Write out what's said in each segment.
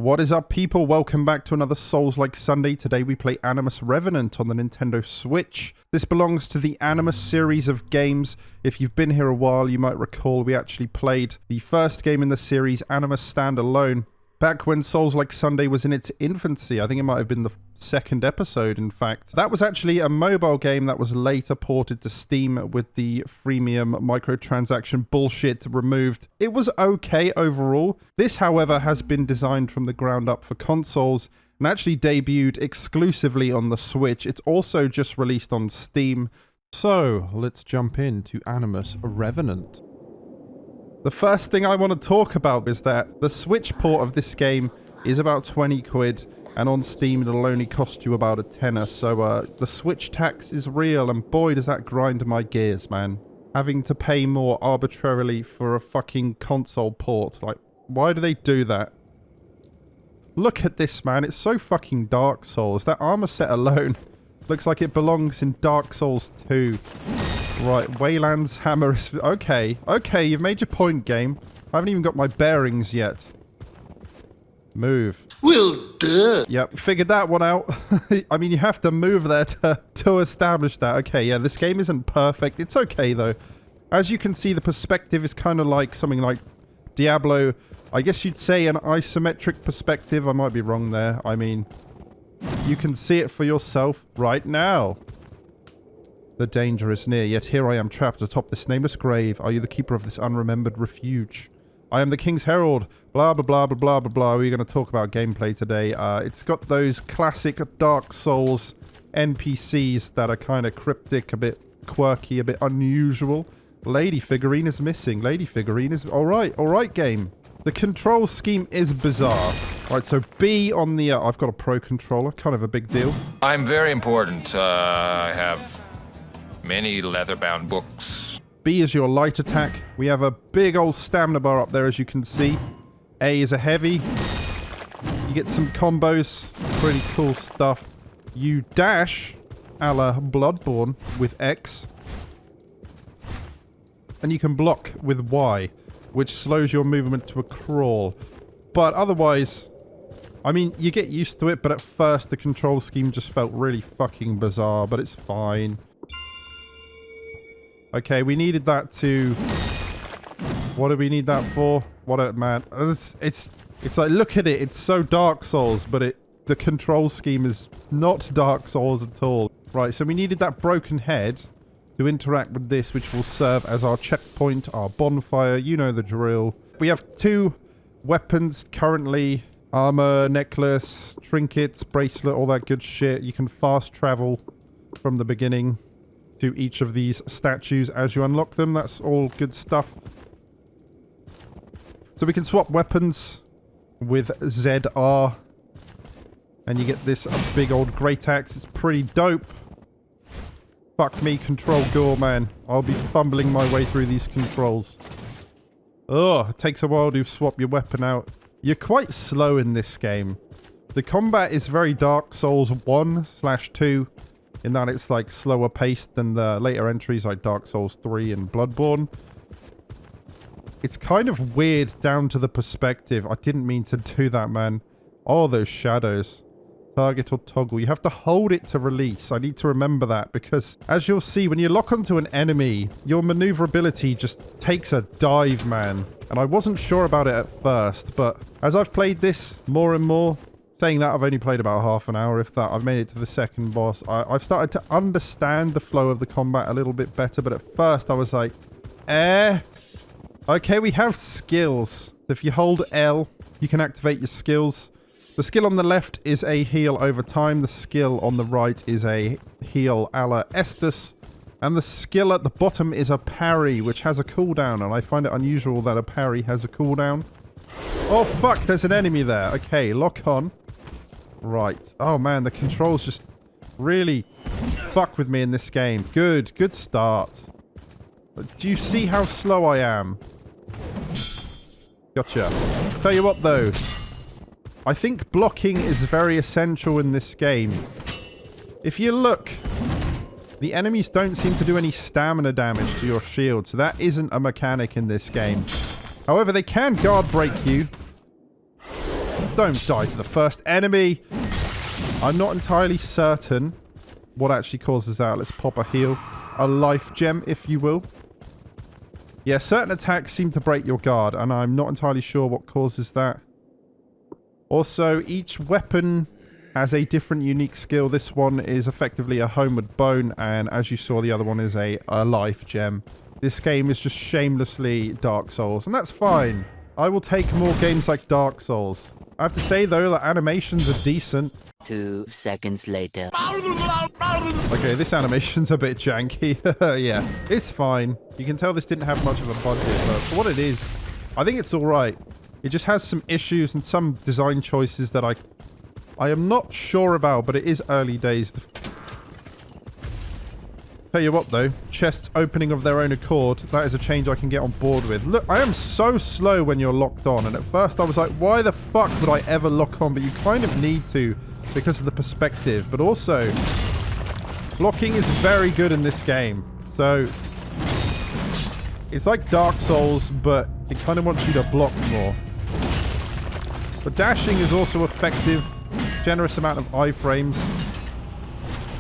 What is up, people? Welcome back to another Souls-like Sunday. Today we play Animus Revenant on the Nintendo Switch. This belongs to the Animus series of games. If you've been here a while, you might recall we actually played the first game in the series, Animus Standalone, back when Souls-like Sunday was in its infancy. I think it might have been the second episode, in fact. That was actually a mobile game that was later ported to Steam with the freemium microtransaction bullshit removed. It was okay overall. This, however, has been designed from the ground up for consoles and actually debuted exclusively on the Switch. It's also just released on Steam. So, let's jump into Animus Revenant. The first thing I want to talk about is that the Switch port of this game is about 20 quid, and on Steam it'll only cost you about a tenner, so the Switch tax is real, and boy does that grind my gears, man. Having to pay more arbitrarily for a fucking console port, like, why do they do that? Look at this, man, it's so fucking Dark Souls. That armor set alone looks like it belongs in Dark Souls 2. Right, Wayland's hammer is... Okay, you've made your point, game. I haven't even got my bearings yet. Move. Well, duh. Yep, figured that one out. I mean, you have to move there to establish that. Okay, yeah, this game isn't perfect. It's okay, though. As you can see, the perspective is kind of like something like Diablo. I guess you'd say an isometric perspective. I might be wrong there. I mean, you can see it for yourself right now. The danger is near, yet here I am trapped atop this nameless grave. Are you the keeper of this unremembered refuge? I am the King's Herald. Blah, blah, blah, blah, blah, blah, blah. We're going to talk about gameplay today. It's got those classic Dark Souls NPCs that are kind of cryptic, a bit quirky, a bit unusual. Lady figurine is missing. Lady figurine is... Alright, game. The control scheme is bizarre. Right, so B on the... I've got a pro controller. Kind of a big deal. I'm very important. I have... many leather-bound books. B is your light attack. We have a big old stamina bar up there, as you can see. A is a heavy. You get some combos. Pretty cool stuff. You dash, a la Bloodborne, with X. And you can block with Y, which slows your movement to a crawl. But otherwise... I mean, you get used to it, but at first the control scheme just felt really fucking bizarre, but it's fine. Okay, we needed that to... What do we need that for? What a... Man. It's like, look at it. It's so Dark Souls, but the control scheme is not Dark Souls at all. Right, so we needed that broken head to interact with this, which will serve as our checkpoint, our bonfire. You know the drill. We have 2 weapons currently. Armor, necklace, trinkets, bracelet, all that good shit. You can fast travel from the beginning to each of these statues as you unlock them. That's all good stuff. So we can swap weapons with ZR. And you get this big old great axe. It's pretty dope. Fuck me, control gore, man. I'll be fumbling my way through these controls. Ugh, it takes a while to swap your weapon out. You're quite slow in this game. The combat is very Dark Souls 1/2. In that it's like slower paced than the later entries like Dark Souls 3 and Bloodborne. It's kind of weird down to the perspective. I didn't mean to do that, man. Oh, those shadows. Target or toggle. You have to hold it to release. I need to remember that because as you'll see, when you lock onto an enemy, your maneuverability just takes a dive, man. And I wasn't sure about it at first, but as I've played this more and more, saying that, I've only played about half an hour, if that. I've made it to the second boss. I've started to understand the flow of the combat a little bit better, but at first I was like, Okay, we have skills. If you hold L, you can activate your skills. The skill on the left is a heal over time. The skill on the right is a heal a la Estus. And the skill at the bottom is a parry, which has a cooldown, and I find it unusual that a parry has a cooldown. Oh, fuck, there's an enemy there. Okay, lock on. Right. Oh, man, the controls just really fuck with me in this game. Good start. But do you see how slow I am? Gotcha. Tell you what, though. I think blocking is very essential in this game. If you look, the enemies don't seem to do any stamina damage to your shield, so that isn't a mechanic in this game. However, they can guard break you. Don't die to the first enemy. I'm not entirely certain what actually causes that. Let's pop a heal. A life gem, if you will. Yeah, certain attacks seem to break your guard, and I'm not entirely sure what causes that. Also, each weapon has a different unique skill. This one is effectively a homeward bone, and as you saw, the other one is a life gem. This game is just shamelessly Dark Souls, and that's fine. I will take more games like Dark Souls. I have to say, though, that animations are decent. 2 seconds later. Okay, this animation's a bit janky. Yeah, it's fine. You can tell this didn't have much of a budget, but for what it is, I think it's alright. It just has some issues and some design choices that I am not sure about, but it is early days. Tell you what, though, chests opening of their own accord, that is a change I can get on board with. Look, I am so slow when you're locked on, and at first I was like, why the fuck would I ever lock on? But you kind of need to because of the perspective, but also blocking is very good in this game. So it's like Dark Souls, but it kind of wants you to block more. But dashing is also effective. Generous amount of iframes.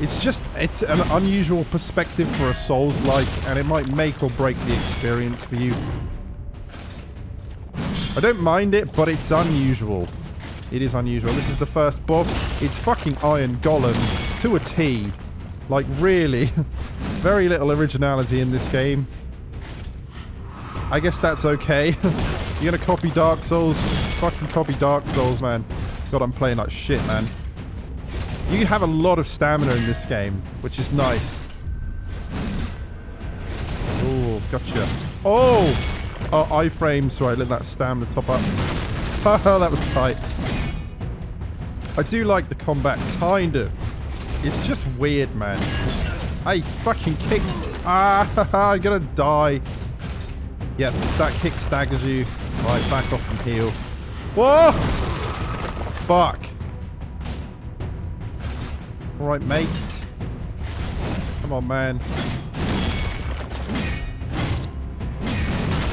It's an unusual perspective for a Souls-like, and it might make or break the experience for you. I don't mind it, but it's unusual. It is unusual. This is the first boss. It's fucking Iron Golem to a T. Like, really. Very little originality in this game. I guess that's okay. You're gonna copy Dark Souls? Fucking copy Dark Souls, man. God, I'm playing like shit, man. You have a lot of stamina in this game, which is nice. Oh, gotcha. Oh! Oh, iframes. Right, let that stamina top up. Oh, that was tight. I do like the combat, kind of. It's just weird, man. Hey, fucking kick. Ah, I'm gonna die. Yeah, that kick staggers you. Right, back off and heal. Whoa! Fuck. Alright, mate. Come on, man.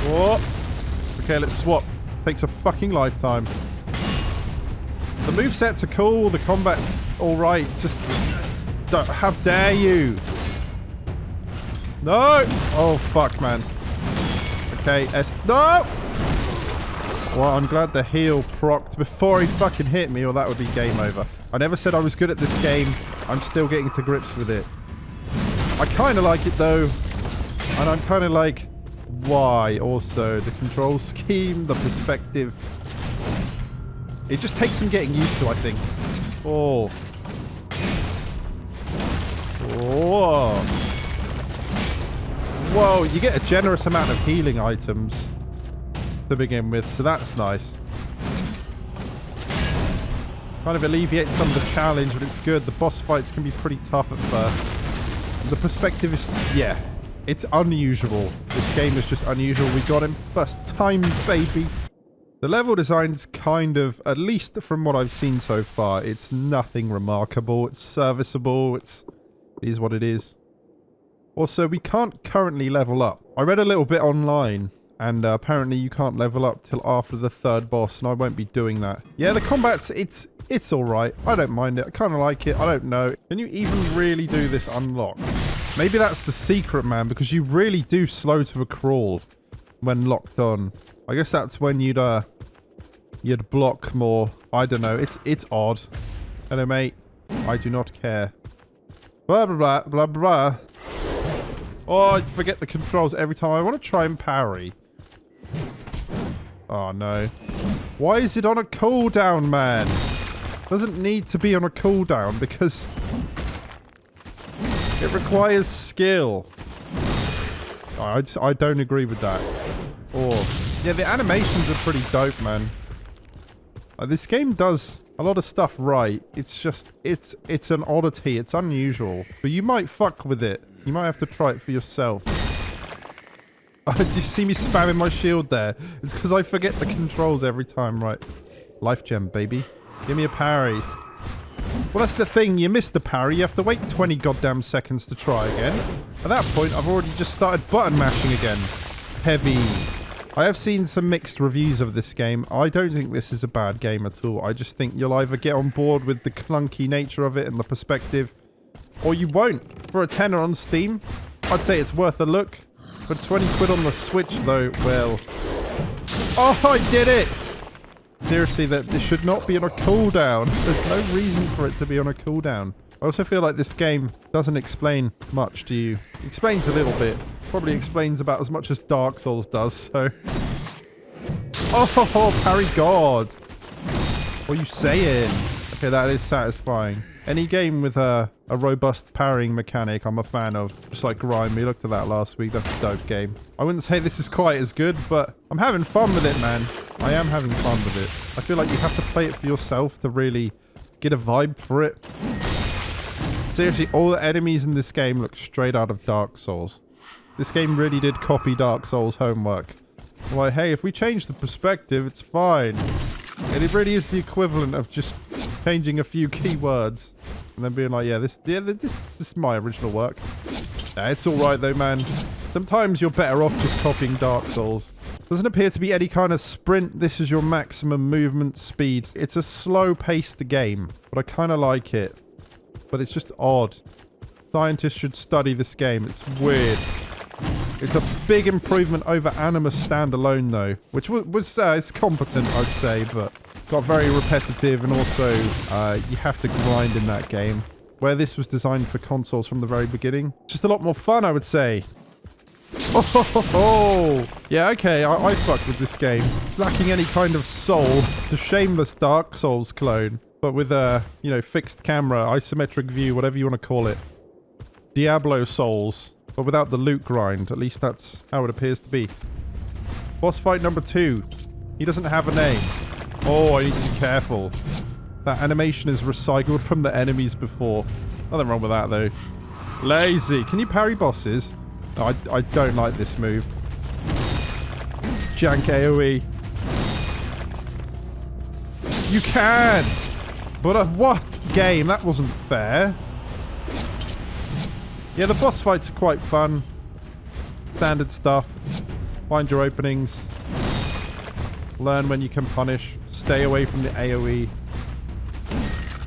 Whoa. Okay, let's swap. Takes a fucking lifetime. The movesets are cool. The combat's alright. Just... how dare you? No! Oh, fuck, man. Okay, no! Well, I'm glad the heal procced before he fucking hit me, or that would be game over. I never said I was good at this game. I'm still getting to grips with it. I kind of like it, though. And I'm kind of like, why? Also, the control scheme, the perspective. It just takes some getting used to, I think. Oh. Whoa. Whoa, you get a generous amount of healing items to begin with, so that's nice. Kind of alleviates some of the challenge, but it's good. The boss fights can be pretty tough at first. The perspective is, yeah, it's unusual. This game is just unusual. We got him first time, baby. The level design's kind of, at least from what I've seen so far, it's nothing remarkable. It's serviceable. It is what it is. Also, we can't currently level up. I read a little bit online, and apparently you can't level up till after the third boss, and I won't be doing that. Yeah, the combat's, it's alright. I don't mind it. I kind of like it. I don't know. Can you even really do this unlock? Maybe that's the secret, man, because you really do slow to a crawl when locked on. I guess that's when you'd block more. I don't know. It's odd. Hello, mate. I do not care. Blah, blah, blah, blah, blah. Oh, I forget the controls every time. I want to try and parry. Oh, no. Why is it on a cooldown, man? Doesn't need to be on a cooldown because it requires skill. Oh, I don't agree with that. Oh, yeah, the animations are pretty dope, man. This game does a lot of stuff right. It's just, it's an oddity. It's unusual. But you might fuck with it. You might have to try it for yourself. Did you see me spamming my shield there? It's because I forget the controls every time, right? Life gem, baby. Give me a parry. Well, that's the thing. You miss the parry. You have to wait 20 goddamn seconds to try again. At that point, I've already just started button mashing again. Heavy. I have seen some mixed reviews of this game. I don't think this is a bad game at all. I just think you'll either get on board with the clunky nature of it and the perspective, or you won't. For a tenner on Steam, I'd say it's worth a look. For 20 quid on the Switch, though, well... Oh, I did it! Seriously, that this should not be on a cooldown. There's no reason for it to be on a cooldown. I also feel like this game doesn't explain much to you. It explains a little bit. Probably explains about as much as Dark Souls does, so... Oh, parry God! What are you saying? Okay, that is satisfying. Any game with a robust parrying mechanic I'm a fan of. Just like Grime, we looked at that last week. That's a dope game. I wouldn't say this is quite as good, but I'm having fun with it, man. I am having fun with it. I feel like you have to play it for yourself to really get a vibe for it. Seriously, all the enemies in this game look straight out of Dark Souls. This game really did copy Dark Souls homework. Like, hey, if we change the perspective, it's fine. And it really is the equivalent of just changing a few keywords. And then being like, this is my original work. Yeah, it's alright though, man. Sometimes you're better off just copying Dark Souls. Doesn't appear to be any kind of sprint. This is your maximum movement speed. It's a slow-paced game, but I kind of like it. But it's just odd. Scientists should study this game. It's weird. It's a big improvement over Animus standalone, though, which was it's competent, I'd say, but got very repetitive, and also you have to grind in that game. Where this was designed for consoles from the very beginning, just a lot more fun, I would say. Oh, yeah, okay, I fucked with this game. It's lacking any kind of soul. The shameless Dark Souls clone, but with a fixed camera, isometric view, whatever you want to call it. Diablo Souls. But without the loot grind. At least that's how it appears to be. Boss fight number 2. He doesn't have a name. Oh, I need to be careful. That animation is recycled from the enemies before. Nothing wrong with that, though. Lazy. Can you parry bosses? No, I don't like this move. Jank AoE. You can! But what game? That wasn't fair. Yeah, the boss fights are quite fun. Standard stuff. Find your openings. Learn when you can punish. Stay away from the AoE.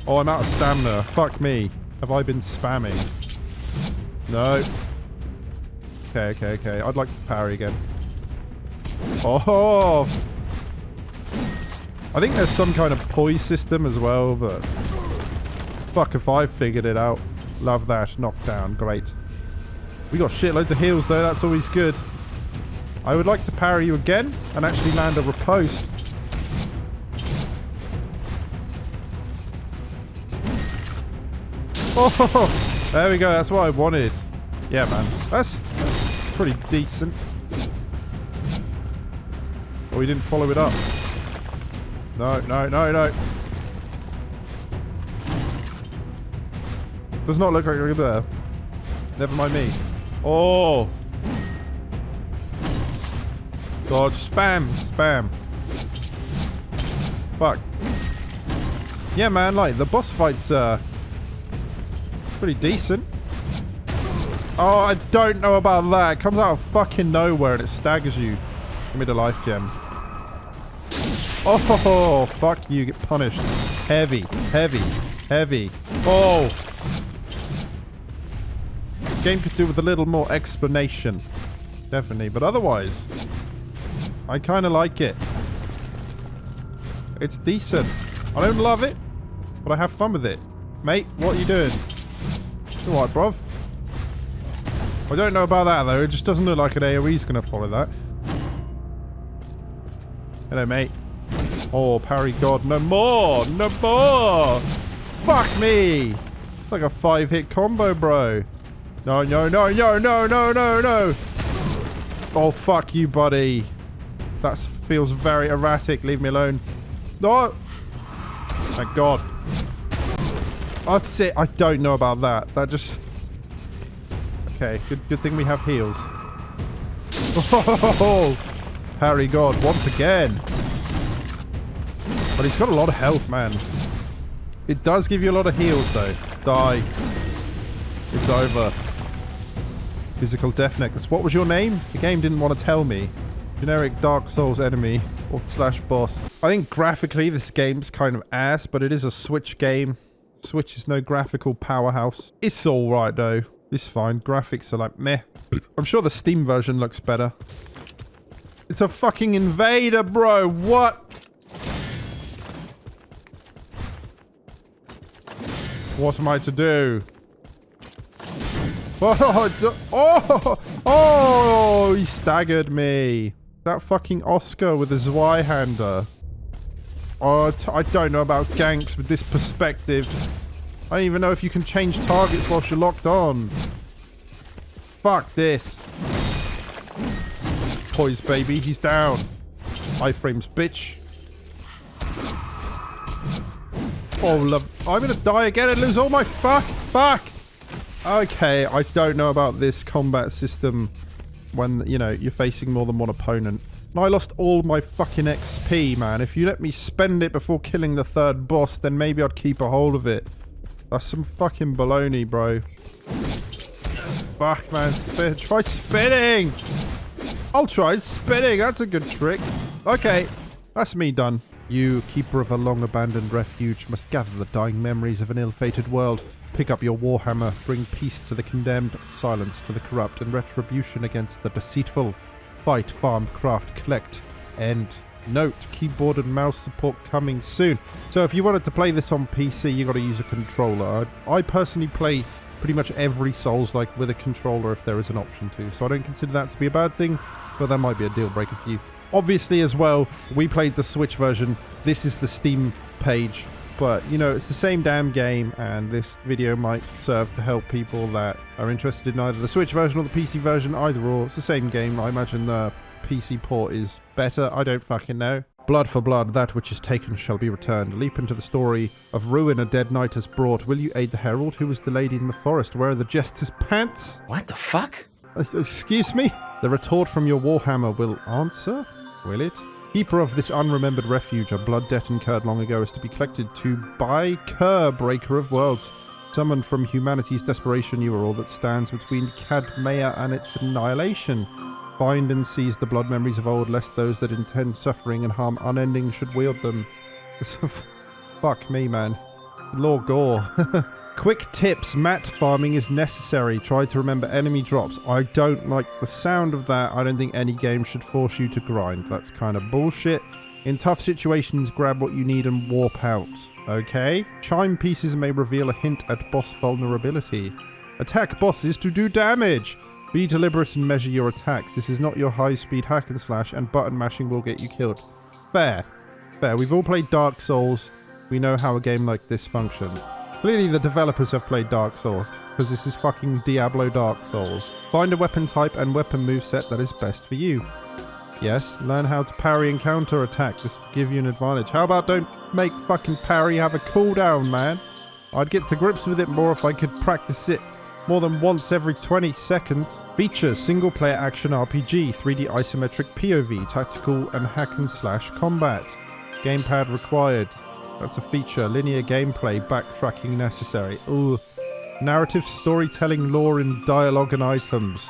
Oh, I'm out of stamina. Fuck me. Have I been spamming? No. Okay. I'd like to parry again. Oh! I think there's some kind of poise system as well, but... Fuck if I figured it out. Love that. Knockdown. Great. We got shitloads of heals, though. That's always good. I would like to parry you again and actually land a riposte. Oh, there we go. That's what I wanted. Yeah, man. That's pretty decent. Oh, we didn't follow it up. No. Does not look like you're there. Never mind me. Oh. God, spam. Fuck. Yeah, man, like, the boss fights, pretty decent. Oh, I don't know about that. It comes out of fucking nowhere and it staggers you. Give me the life gem. Oh, fuck you. Get punished. Heavy. Oh. Game could do with a little more explanation. Definitely. But otherwise, I kind of like it. It's decent. I don't love it, but I have fun with it. Mate, what are you doing? It's alright, bruv. I don't know about that, though. It just doesn't look like an AoE's going to follow that. Hello, mate. Oh, parry God. No more! Fuck me! It's like a 5-hit combo, bro. No. Oh, fuck you, buddy. That feels very erratic. Leave me alone. No! Thank God. That's it. I don't know about that. That just... Okay, good thing we have heals. Oh! Harry God, once again. But he's got a lot of health, man. It does give you a lot of heals, though. Die. It's over. Physical death necklace. What was your name? The game didn't want to tell me. Generic Dark Souls enemy or slash boss. I think graphically this game's kind of ass, but it is a Switch game. Switch is no graphical powerhouse. It's alright though. It's fine. Graphics are like meh. I'm sure the Steam version looks better. It's a fucking invader, bro. What? What am I to do? Oh, he staggered me. That fucking Oscar with a Zweihander. Oh, I don't know about ganks with this perspective. I don't even know if you can change targets whilst you're locked on. Fuck this. Poise, baby. He's down. Iframes, bitch. Oh, love. I'm gonna die again and lose all my fuck. Okay, I don't know about this combat system when, you know, you're facing more than one opponent. And I lost all my fucking XP, man. If you let me spend it before killing the third boss, then maybe I'd keep a hold of it. That's some fucking baloney, bro. Fuck, man. Try spinning! I'll try spinning. That's a good trick. Okay, that's me done. You, keeper of a long-abandoned refuge, must gather the dying memories of an ill-fated world. Pick up your warhammer, bring peace to the condemned, silence to the corrupt, and retribution against the deceitful. Fight, farm, craft, collect, end. Note, keyboard and mouse support coming soon. So if you wanted to play this on PC, you got to use a controller. I personally play pretty much every Souls-like with a controller if there is an option to. So I don't consider that to be a bad thing, but that might be a deal breaker for you. Obviously as well, we played the Switch version. This is the Steam page. But, you know, it's the same damn game, and this video might serve to help people that are interested in either the Switch version or the PC version, either or. It's the same game. I imagine the PC port is better. I don't fucking know. Blood for blood, that which is taken shall be returned. Leap into the story of ruin a dead knight has brought. Will you aid the herald? Who was the lady in the forest? Where are the jester's pants? What the fuck? Excuse me? The retort from your warhammer will answer? Will it? Keeper of this unremembered refuge, a blood debt incurred long ago is to be collected to by Kerr, breaker of worlds. Summoned from humanity's desperation, you are all that stands between Cadmea and its annihilation. Find and seize the blood memories of old, lest those that intend suffering and harm unending should wield them. Fuck me, man. Lord Gore. Quick tips, mat farming is necessary. Try to remember enemy drops. I don't like the sound of that. I don't think any game should force you to grind. That's kind of bullshit. In tough situations, grab what you need and warp out. Okay? Chime pieces may reveal a hint at boss vulnerability. Attack bosses to do damage. Be deliberate and measure your attacks. This is not your high-speed hack and slash, and button mashing will get you killed. Fair. Fair. We've all played Dark Souls. We know how a game like this functions. Clearly the developers have played Dark Souls, because this is fucking Diablo Dark Souls. Find a weapon type and weapon moveset that is best for you. Yes, learn how to parry and counter attack. This will give you an advantage. How about don't make fucking parry have a cooldown, man? I'd get to grips with it more if I could practice it more than once every 20 seconds. Features: single player action RPG, 3D isometric POV, tactical and hack and slash combat. Gamepad required. That's a feature. Linear gameplay, backtracking necessary. Ooh. Narrative, storytelling, lore, and dialogue and items.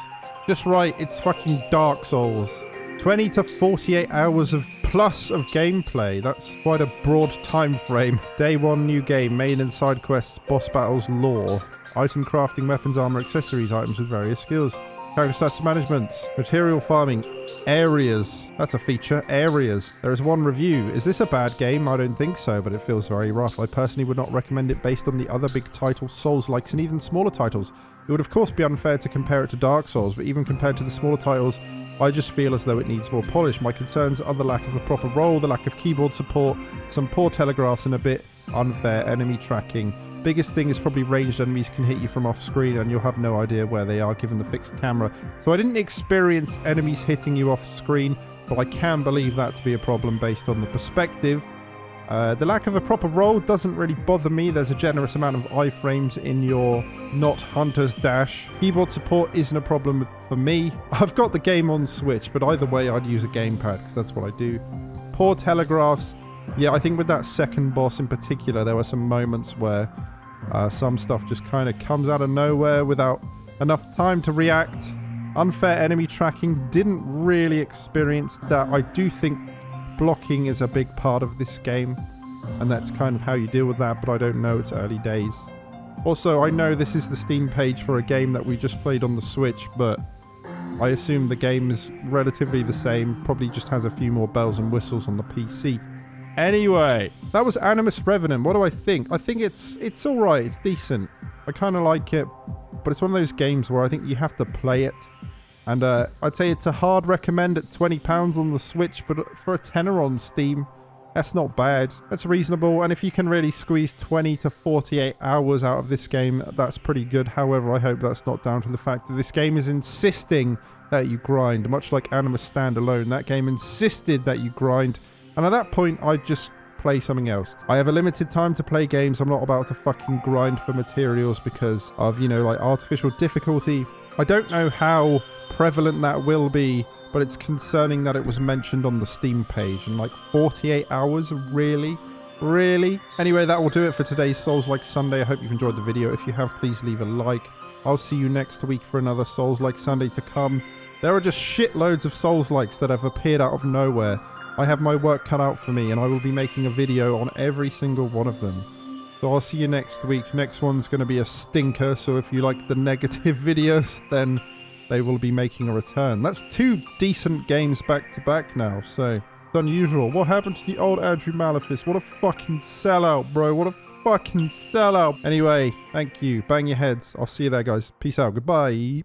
Just right, it's fucking Dark Souls. 20 to 48 hours of plus of gameplay. That's quite a broad time frame. Day 1 new game, main and side quests, boss battles, lore. Item crafting, weapons, armor, accessories, items with various skills. Character stats management, material farming, areas. That's a feature, areas. There is one review. Is this a bad game? I don't think so, but it feels very rough. I personally would not recommend it based on the other big titles, Souls-likes, and even smaller titles. It would of course be unfair to compare it to Dark Souls, but even compared to the smaller titles, I just feel as though it needs more polish. My concerns are the lack of a proper role, the lack of keyboard support, some poor telegraphs, and a bit unfair enemy tracking. Biggest thing is probably ranged enemies can hit you from off screen and you'll have no idea where they are given the fixed camera. So I didn't experience enemies hitting you off screen, but I can believe that to be a problem based on the perspective. The lack of a proper role doesn't really bother me. There's a generous amount of iframes in your not Hunter's Dash. Keyboard support isn't a problem for me. I've got the game on Switch, but either way I'd use a gamepad because that's what I do. Poor telegraphs. Yeah, I think with that second boss in particular, there were some moments where some stuff just kind of comes out of nowhere without enough time to react. Unfair enemy tracking, didn't really experience that. I do think blocking is a big part of this game, and that's kind of how you deal with that, but I don't know, it's early days. Also, I know this is the Steam page for a game that we just played on the Switch, but I assume the game is relatively the same, probably just has a few more bells and whistles on the PC. Anyway, that was Animus Revenant. What do I think? I think it's alright, it's decent. I kind of like it, but it's one of those games where I think you have to play it. And I'd say it's a hard recommend at £20 on the Switch, but for a tenner on Steam, that's not bad. That's reasonable, and if you can really squeeze 20 to 48 hours out of this game, that's pretty good. However, I hope that's not down to the fact that this game is insisting that you grind. Much like Animus Standalone, that game insisted that you grind, and at that point, I'd just play something else. I have a limited time to play games. I'm not about to fucking grind for materials because of, you know, like artificial difficulty. I don't know how prevalent that will be, but it's concerning that it was mentioned on the Steam page. And like 48 hours, really? Really? Anyway, that will do it for today's Souls-like Sunday. I hope you've enjoyed the video. If you have, please leave a like. I'll see you next week for another Souls-like Sunday to come. There are just shitloads of Souls-likes that have appeared out of nowhere. I have my work cut out for me, and I will be making a video on every single one of them. So I'll see you next week. Next one's going to be a stinker, so if you like the negative videos, then they will be making a return. That's 2 decent games back to back now, so it's unusual. What happened to the old Andrew Malefice? What a fucking sellout, bro. What a fucking sellout. Anyway, thank you. Bang your heads. I'll see you there, guys. Peace out. Goodbye.